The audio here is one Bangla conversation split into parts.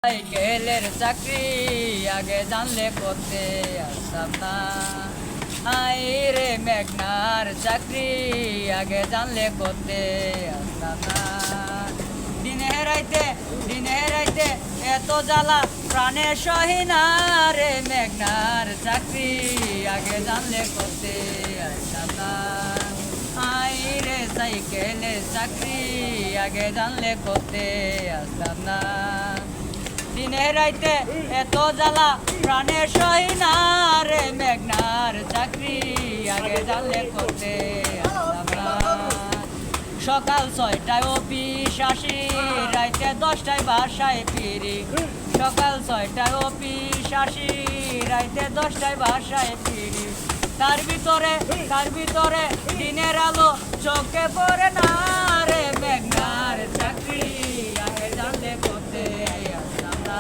সাইকেলের চাকরি আগে জানলে করতে আসতাম না। আই রে মেঘনার চাকরি আগে জানলে করতে আসতাম না। দিনে রাইতে এত জ্বালা প্রাণে সহিনা রে মেঘনার চাকরি আগে জানলে করতে আসতাম না। আই রে সাইকেলের চাকরি আগে জানলে করতে আসতাম না। দিনে রাইতে এত জ্বালা প্রাণে সহিনা রে মেঘনার চাকরি আগে জানলে করতে আসতাম না। সকাল 6টায় অফিস আসি, রাইতে 10টায় বাসায় ফিরি। সকাল 6টায় অফিস আসি, রাইতে 10টায় বাসায় ফিরি। তার ভিতরে দিনের আলো চোখে পড়ে না রে মেঘনার চাকরি আগে জানলে করতে আসতাম না।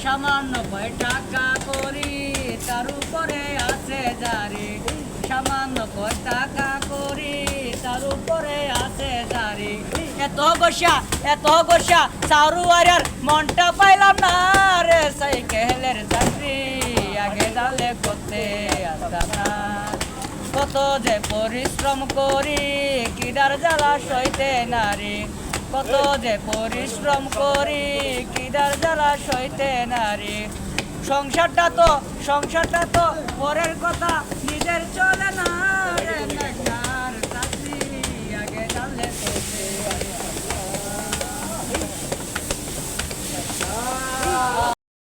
সামান্য কয় টাকা করি তার উপরে আছে জারি। সামান্য কয় টাকা করি তার উপরে আছে জারি। এত বসা সারুয়ার মনটা পাইলাম না রে সাইকেলের চাকরি আগে জানলে করতে আসতাম না। কত যে পরিশ্রম করি কিদার জ্বালা সইতে নারী। কত যে পরিশ্রম করি কিদার জ্বালা সইতে নারী। সংসারটা তো পরের কথা